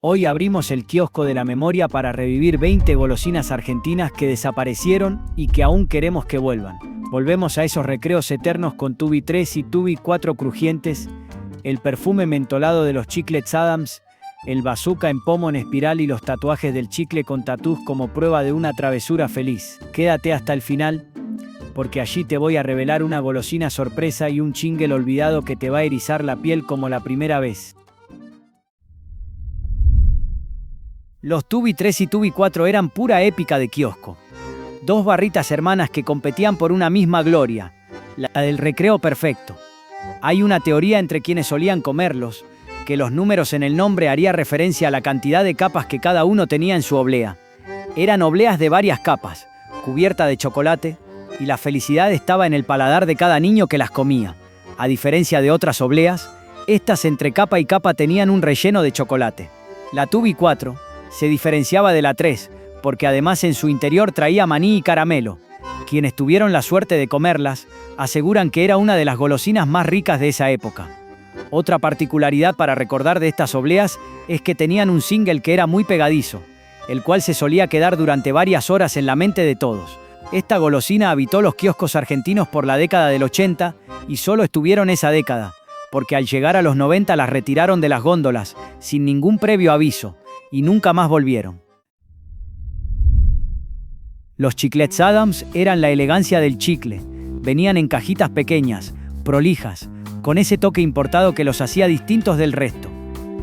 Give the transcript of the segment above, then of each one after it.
Hoy abrimos el kiosco de la memoria para revivir 20 golosinas argentinas que desaparecieron y que aún queremos que vuelvan. Volvemos a esos recreos eternos con Tubi 3 y Tubi 4 crujientes, el perfume mentolado de los chiclets Adams, el bazooka en pomo en espiral y los tatuajes del chicle con tatús como prueba de una travesura feliz. Quédate hasta el final, porque allí te voy a revelar una golosina sorpresa y un jingle olvidado que te va a erizar la piel como la primera vez. Los Tubi 3 y Tubi 4 eran pura épica de kiosco. Dos barritas hermanas que competían por una misma gloria, la del recreo perfecto. Hay una teoría entre quienes solían comerlos, que los números en el nombre haría referencia a la cantidad de capas que cada uno tenía en su oblea. Eran obleas de varias capas, cubierta de chocolate, y la felicidad estaba en el paladar de cada niño que las comía. A diferencia de otras obleas, estas entre capa y capa tenían un relleno de chocolate. La Tubi 4 se diferenciaba de la 3, porque además en su interior traía maní y caramelo. Quienes tuvieron la suerte de comerlas aseguran que era una de las golosinas más ricas de esa época. Otra particularidad para recordar de estas obleas es que tenían un single que era muy pegadizo, el cual se solía quedar durante varias horas en la mente de todos. Esta golosina habitó los kioscos argentinos por la década del 80 y solo estuvieron esa década, porque al llegar a los 90 las retiraron de las góndolas sin ningún previo aviso y nunca más volvieron. Los chiclets Adams eran la elegancia del chicle. Venían en cajitas pequeñas, prolijas, con ese toque importado que los hacía distintos del resto.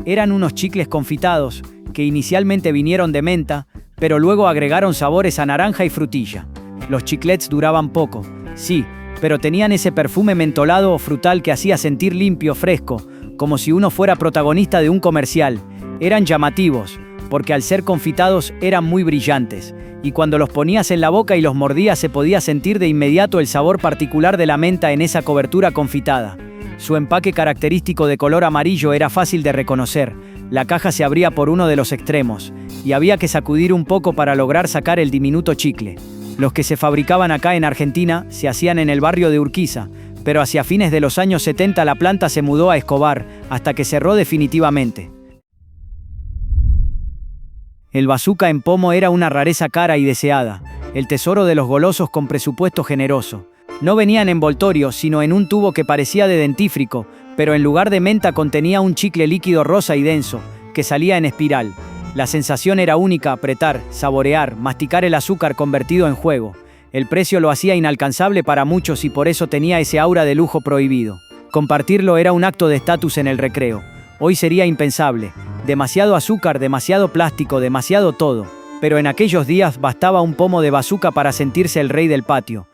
Eran unos chicles confitados que inicialmente vinieron de menta, pero luego agregaron sabores a naranja y frutilla. Los chiclets duraban poco, sí, pero tenían ese perfume mentolado o frutal que hacía sentir limpio, fresco, como si uno fuera protagonista de un comercial. Eran llamativos, porque al ser confitados eran muy brillantes, y cuando los ponías en la boca y los mordías se podía sentir de inmediato el sabor particular de la menta en esa cobertura confitada. Su empaque característico de color amarillo era fácil de reconocer. La caja se abría por uno de los extremos, y había que sacudir un poco para lograr sacar el diminuto chicle. Los que se fabricaban acá en Argentina se hacían en el barrio de Urquiza, pero hacia fines de los años 70 la planta se mudó a Escobar, hasta que cerró definitivamente. El bazooka en pomo era una rareza cara y deseada, el tesoro de los golosos con presupuesto generoso. No venía en envoltorio, sino en un tubo que parecía de dentífrico, pero en lugar de menta contenía un chicle líquido rosa y denso, que salía en espiral. La sensación era única: apretar, saborear, masticar el azúcar convertido en juego. El precio lo hacía inalcanzable para muchos y por eso tenía ese aura de lujo prohibido. Compartirlo era un acto de estatus en el recreo. Hoy sería impensable. Demasiado azúcar, demasiado plástico, demasiado todo. Pero en aquellos días bastaba un pomo de bazooka para sentirse el rey del patio.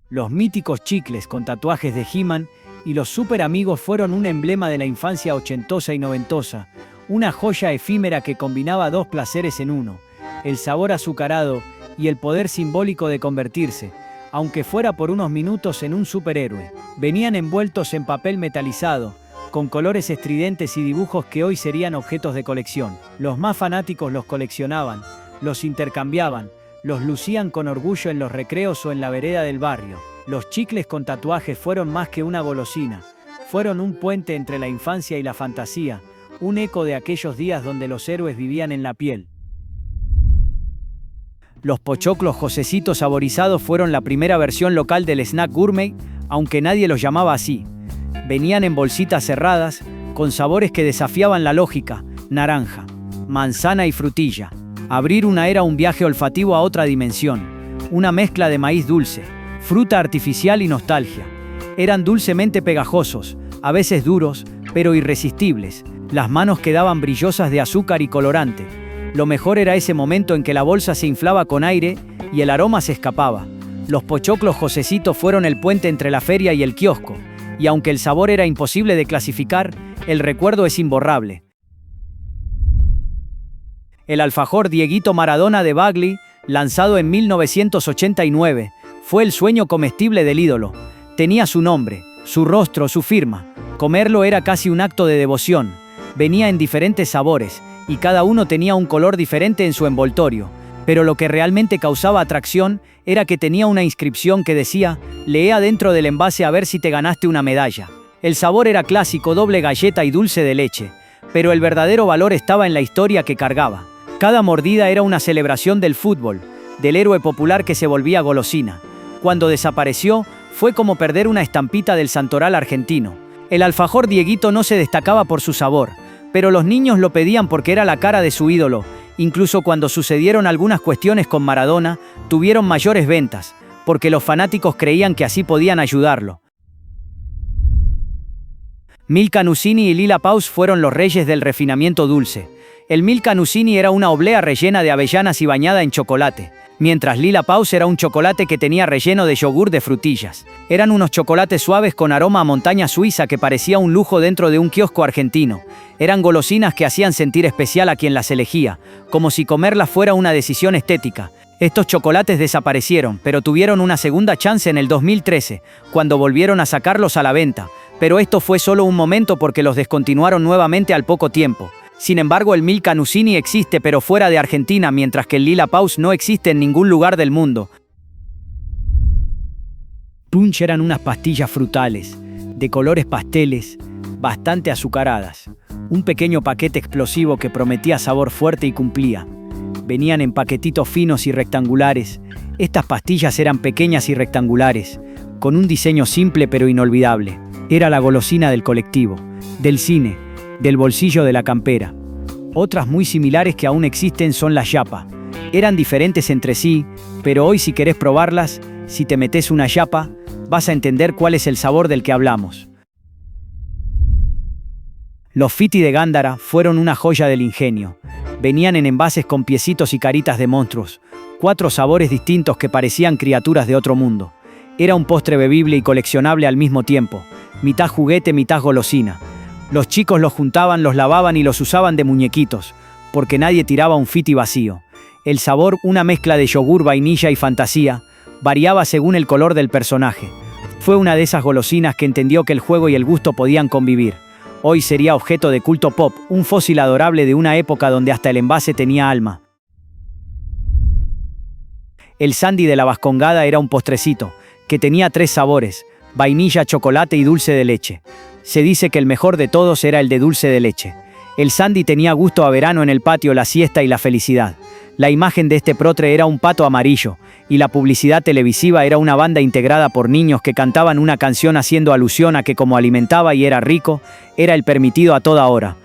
Los míticos chicles con tatuajes de He-Man y los super amigos fueron un emblema de la infancia ochentosa y noventosa, una joya efímera que combinaba dos placeres en uno, el sabor azucarado y el poder simbólico de convertirse, aunque fuera por unos minutos, en un superhéroe. Venían envueltos en papel metalizado, con colores estridentes y dibujos que hoy serían objetos de colección. Los más fanáticos los coleccionaban, los intercambiaban, los lucían con orgullo en los recreos o en la vereda del barrio. Los chicles con tatuajes fueron más que una golosina, fueron un puente entre la infancia y la fantasía, un eco de aquellos días donde los héroes vivían en la piel. Los pochoclos Josecito saborizados fueron la primera versión local del snack gourmet, aunque nadie los llamaba así. Venían en bolsitas cerradas, con sabores que desafiaban la lógica: naranja, manzana y frutilla. Abrir una era un viaje olfativo a otra dimensión, una mezcla de maíz dulce, fruta artificial y nostalgia. Eran dulcemente pegajosos, a veces duros, pero irresistibles. Las manos quedaban brillosas de azúcar y colorante. Lo mejor era ese momento en que la bolsa se inflaba con aire y el aroma se escapaba. Los pochoclos Josecito fueron el puente entre la feria y el kiosco, y aunque el sabor era imposible de clasificar, el recuerdo es imborrable. El alfajor Dieguito Maradona de Bagley, lanzado en 1989, fue el sueño comestible del ídolo. Tenía su nombre, su rostro, su firma. Comerlo era casi un acto de devoción. Venía en diferentes sabores, y cada uno tenía un color diferente en su envoltorio. Pero lo que realmente causaba atracción era que tenía una inscripción que decía: lee adentro del envase a ver si te ganaste una medalla. El sabor era clásico: doble galleta y dulce de leche. pero el verdadero valor estaba en la historia que cargaba. Cada mordida era una celebración del fútbol, del héroe popular que se volvía golosina. Cuando desapareció, fue como perder una estampita del santoral argentino. El alfajor Dieguito no se destacaba por su sabor, pero los niños lo pedían porque era la cara de su ídolo. Incluso cuando sucedieron algunas cuestiones con Maradona, tuvieron mayores ventas, porque los fanáticos creían que así podían ayudarlo. Milka Nuzzini y Lila Paus fueron los reyes del refinamiento dulce. El Milka Nuzzini era una oblea rellena de avellanas y bañada en chocolate, mientras Lila Paus era un chocolate que tenía relleno de yogur de frutillas. Eran unos chocolates suaves con aroma a montaña suiza que parecía un lujo dentro de un kiosco argentino. Eran golosinas que hacían sentir especial a quien las elegía, como si comerlas fuera una decisión estética. Estos chocolates desaparecieron, pero tuvieron una segunda chance en el 2013, cuando volvieron a sacarlos a la venta. Pero esto fue solo un momento porque los descontinuaron nuevamente al poco tiempo. Sin embargo, el Milka Nuzzini existe pero fuera de Argentina, mientras que el Lila Paus no existe en ningún lugar del mundo. Punch eran unas pastillas frutales, de colores pasteles, bastante azucaradas. Un pequeño paquete explosivo que prometía sabor fuerte y cumplía. Venían en paquetitos finos y rectangulares. Estas pastillas eran pequeñas y rectangulares, con un diseño simple pero inolvidable. Era la golosina del colectivo, del cine, del bolsillo de la campera. Otras muy similares que aún existen son las yapa. Eran diferentes entre sí, pero hoy si querés probarlas, si te metes una yapa, vas a entender cuál es el sabor del que hablamos. Los Fiti de Gándara fueron una joya del ingenio. Venían en envases con piecitos y caritas de monstruos, 4 sabores distintos que parecían criaturas de otro mundo. Era un postre bebible y coleccionable al mismo tiempo, mitad juguete, mitad golosina. Los chicos los juntaban, los lavaban y los usaban de muñequitos, porque nadie tiraba un Fiti vacío. El sabor, una mezcla de yogur, vainilla y fantasía, variaba según el color del personaje. Fue una de esas golosinas que entendió que el juego y el gusto podían convivir. Hoy sería objeto de culto pop, un fósil adorable de una época donde hasta el envase tenía alma. El Sandy de la Vascongada era un postrecito, que tenía 3 sabores, vainilla, chocolate y dulce de leche. Se dice que el mejor de todos era el de dulce de leche. El Sandy tenía gusto a verano en el patio, la siesta y la felicidad. La imagen de este protre era un pato amarillo, y la publicidad televisiva era una banda integrada por niños que cantaban una canción haciendo alusión a que como alimentaba y era rico, era el permitido a toda hora.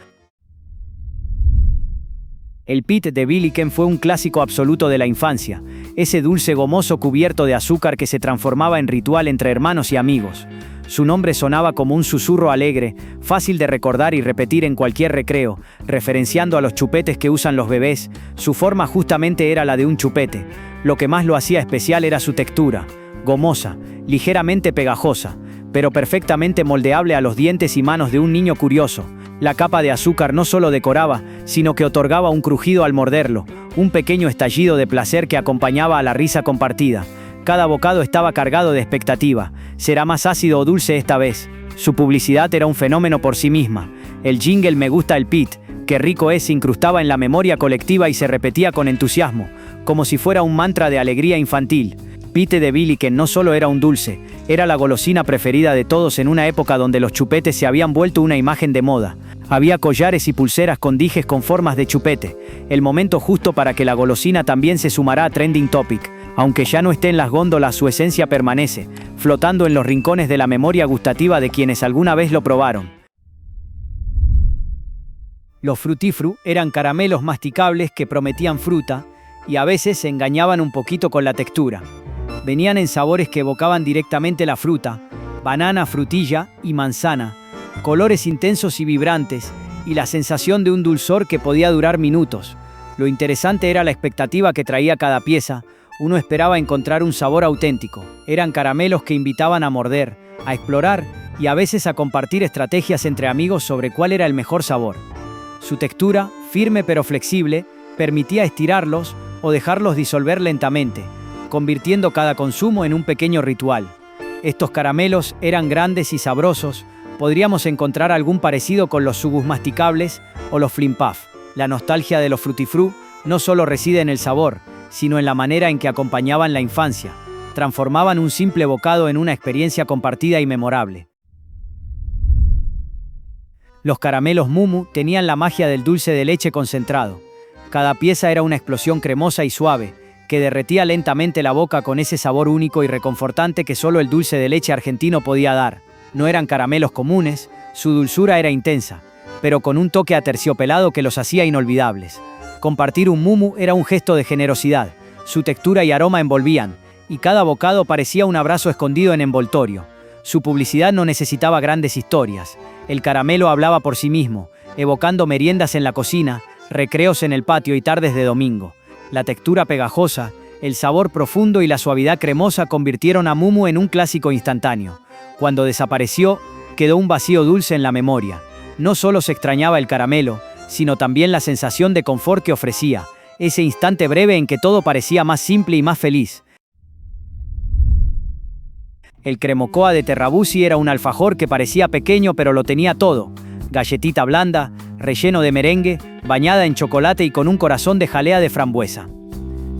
El Pit de Billiken fue un clásico absoluto de la infancia, ese dulce gomoso cubierto de azúcar que se transformaba en ritual entre hermanos y amigos. Su nombre sonaba como un susurro alegre, fácil de recordar y repetir en cualquier recreo, referenciando a los chupetes que usan los bebés. Su forma justamente era la de un chupete. Lo que más lo hacía especial era su textura, gomosa, ligeramente pegajosa, pero perfectamente moldeable a los dientes y manos de un niño curioso. La capa de azúcar no solo decoraba, sino que otorgaba un crujido al morderlo, un pequeño estallido de placer que acompañaba a la risa compartida. Cada bocado estaba cargado de expectativa. ¿Será más ácido o dulce esta vez? Su publicidad era un fenómeno por sí misma. El jingle "Me gusta el Pit, qué rico es" se incrustaba en la memoria colectiva y se repetía con entusiasmo, como si fuera un mantra de alegría infantil. Pite de Billiken no solo era un dulce, era la golosina preferida de todos en una época donde los chupetes se habían vuelto una imagen de moda. Había collares y pulseras con dijes con formas de chupete, el momento justo para que la golosina también se sumará a Trending Topic. Aunque ya no esté en las góndolas, su esencia permanece, flotando en los rincones de la memoria gustativa de quienes alguna vez lo probaron. Los frutifru eran caramelos masticables que prometían fruta y a veces se engañaban un poquito con la textura. Venían en sabores que evocaban directamente la fruta, banana, frutilla y manzana, colores intensos y vibrantes, y la sensación de un dulzor que podía durar minutos. Lo interesante era la expectativa que traía cada pieza. Uno esperaba encontrar un sabor auténtico. Eran caramelos que invitaban a morder, a explorar y a veces a compartir estrategias entre amigos sobre cuál era el mejor sabor. Su textura, firme pero flexible, permitía estirarlos o dejarlos disolver lentamente, convirtiendo cada consumo en un pequeño ritual. Estos caramelos eran grandes y sabrosos. Podríamos encontrar algún parecido con los sugus masticables o los flimpuff. La nostalgia de los frutifru no solo reside en el sabor, sino en la manera en que acompañaban la infancia. Transformaban un simple bocado en una experiencia compartida y memorable. Los caramelos Mumu tenían la magia del dulce de leche concentrado. Cada pieza era una explosión cremosa y suave, que derretía lentamente la boca con ese sabor único y reconfortante que solo el dulce de leche argentino podía dar. No eran caramelos comunes, su dulzura era intensa, pero con un toque aterciopelado que los hacía inolvidables. Compartir un Mumu era un gesto de generosidad, su textura y aroma envolvían, y cada bocado parecía un abrazo escondido en envoltorio. Su publicidad no necesitaba grandes historias. El caramelo hablaba por sí mismo, evocando meriendas en la cocina, recreos en el patio y tardes de domingo. La textura pegajosa, el sabor profundo y la suavidad cremosa convirtieron a Mumu en un clásico instantáneo. Cuando desapareció, quedó un vacío dulce en la memoria. No solo se extrañaba el caramelo, sino también la sensación de confort que ofrecía, ese instante breve en que todo parecía más simple y más feliz. El cremocoa de Terrabuzzi era un alfajor que parecía pequeño pero lo tenía todo. Galletita blanda, relleno de merengue, bañada en chocolate y con un corazón de jalea de frambuesa.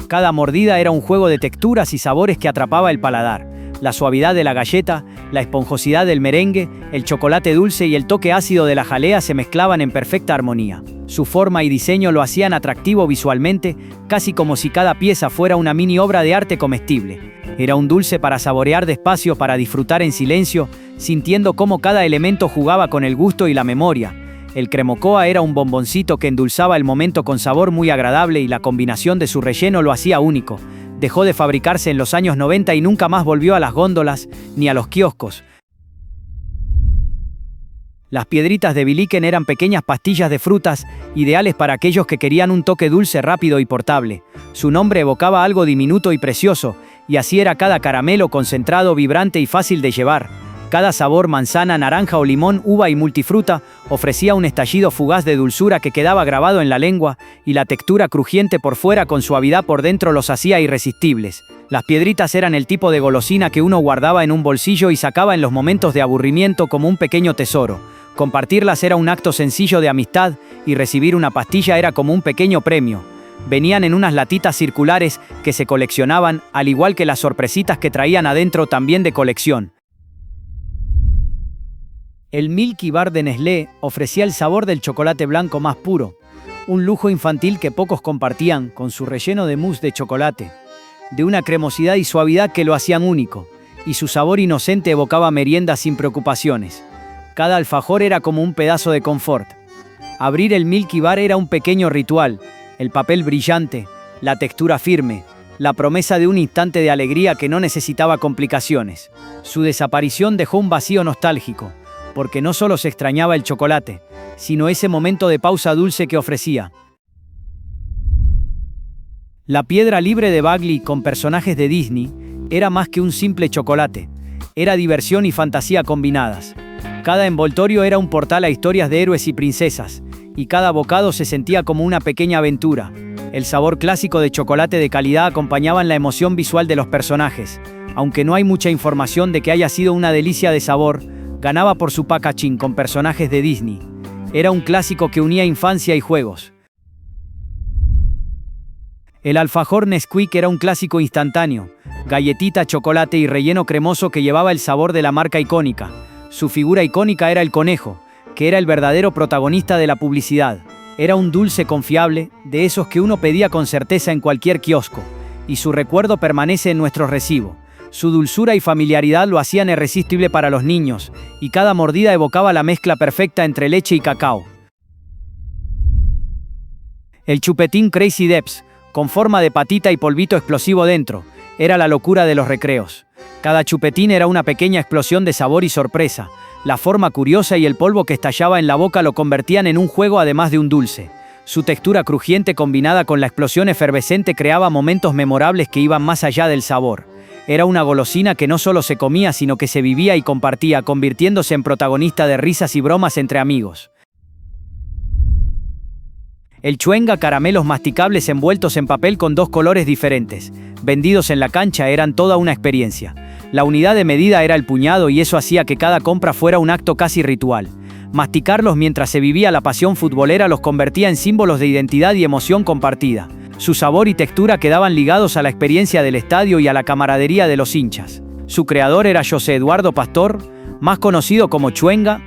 Cada mordida era un juego de texturas y sabores que atrapaba el paladar. La suavidad de la galleta, la esponjosidad del merengue, el chocolate dulce y el toque ácido de la jalea se mezclaban en perfecta armonía. Su forma y diseño lo hacían atractivo visualmente, casi como si cada pieza fuera una mini obra de arte comestible. Era un dulce para saborear despacio, para disfrutar en silencio, sintiendo cómo cada elemento jugaba con el gusto y la memoria. El cremocoa era un bomboncito que endulzaba el momento con sabor muy agradable y la combinación de su relleno lo hacía único. Dejó de fabricarse en los años 90 y nunca más volvió a las góndolas ni a los kioscos. Las piedritas de Biliken eran pequeñas pastillas de frutas, ideales para aquellos que querían un toque dulce rápido y portable. Su nombre evocaba algo diminuto y precioso, y así era cada caramelo concentrado, vibrante y fácil de llevar. Cada sabor, manzana, naranja o limón, uva y multifruta, ofrecía un estallido fugaz de dulzura que quedaba grabado en la lengua, y la textura crujiente por fuera con suavidad por dentro los hacía irresistibles. Las piedritas eran el tipo de golosina que uno guardaba en un bolsillo y sacaba en los momentos de aburrimiento como un pequeño tesoro. Compartirlas era un acto sencillo de amistad, y recibir una pastilla era como un pequeño premio. Venían en unas latitas circulares que se coleccionaban, al igual que las sorpresitas que traían adentro también de colección. El Milky Bar de Nestlé ofrecía el sabor del chocolate blanco más puro, un lujo infantil que pocos compartían, con su relleno de mousse de chocolate, de una cremosidad y suavidad que lo hacían único, y su sabor inocente evocaba meriendas sin preocupaciones. Cada alfajor era como un pedazo de confort. Abrir el Milky Bar era un pequeño ritual, el papel brillante, la textura firme, la promesa de un instante de alegría que no necesitaba complicaciones. Su desaparición dejó un vacío nostálgico, porque no solo se extrañaba el chocolate, sino ese momento de pausa dulce que ofrecía. La piedra libre de Bagley con personajes de Disney era más que un simple chocolate, era diversión y fantasía combinadas. Cada envoltorio era un portal a historias de héroes y princesas, y cada bocado se sentía como una pequeña aventura. El sabor clásico de chocolate de calidad acompañaba la emoción visual de los personajes. Aunque no hay mucha información de que haya sido una delicia de sabor, ganaba por su packaging con personajes de Disney. Era un clásico que unía infancia y juegos. El alfajor Nesquik era un clásico instantáneo, galletita, chocolate y relleno cremoso que llevaba el sabor de la marca icónica. Su figura icónica era el conejo, que era el verdadero protagonista de la publicidad. Era un dulce confiable, de esos que uno pedía con certeza en cualquier kiosco, y su recuerdo permanece en nuestro recibo. Su dulzura y familiaridad lo hacían irresistible para los niños, y cada mordida evocaba la mezcla perfecta entre leche y cacao. El chupetín Crazy Depths, con forma de patita y polvito explosivo dentro, era la locura de los recreos. Cada chupetín era una pequeña explosión de sabor y sorpresa. La forma curiosa y el polvo que estallaba en la boca lo convertían en un juego además de un dulce. Su textura crujiente combinada con la explosión efervescente creaba momentos memorables que iban más allá del sabor. Era una golosina que no solo se comía, sino que se vivía y compartía, convirtiéndose en protagonista de risas y bromas entre amigos. El Chewinga, caramelos masticables envueltos en papel con dos colores diferentes, vendidos en la cancha, eran toda una experiencia. La unidad de medida era el puñado y eso hacía que cada compra fuera un acto casi ritual. Masticarlos mientras se vivía la pasión futbolera los convertía en símbolos de identidad y emoción compartida. Su sabor y textura quedaban ligados a la experiencia del estadio y a la camaradería de los hinchas. Su creador era José Eduardo Pastor, más conocido como Chewinga,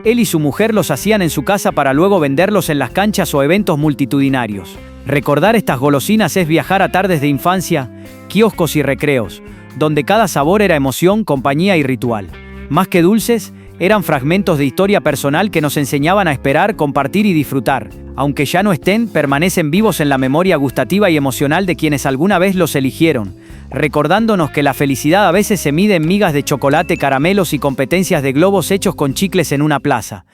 Él y su mujer los hacían en su casa para luego venderlos en las canchas o eventos multitudinarios. Recordar estas golosinas es viajar a tardes de infancia, kioscos y recreos, donde cada sabor era emoción, compañía y ritual. Más que dulces, eran fragmentos de historia personal que nos enseñaban a esperar, compartir y disfrutar. Aunque ya no estén, permanecen vivos en la memoria gustativa y emocional de quienes alguna vez los eligieron, recordándonos que la felicidad a veces se mide en migas de chocolate, caramelos y competencias de globos hechos con chicles en una plaza.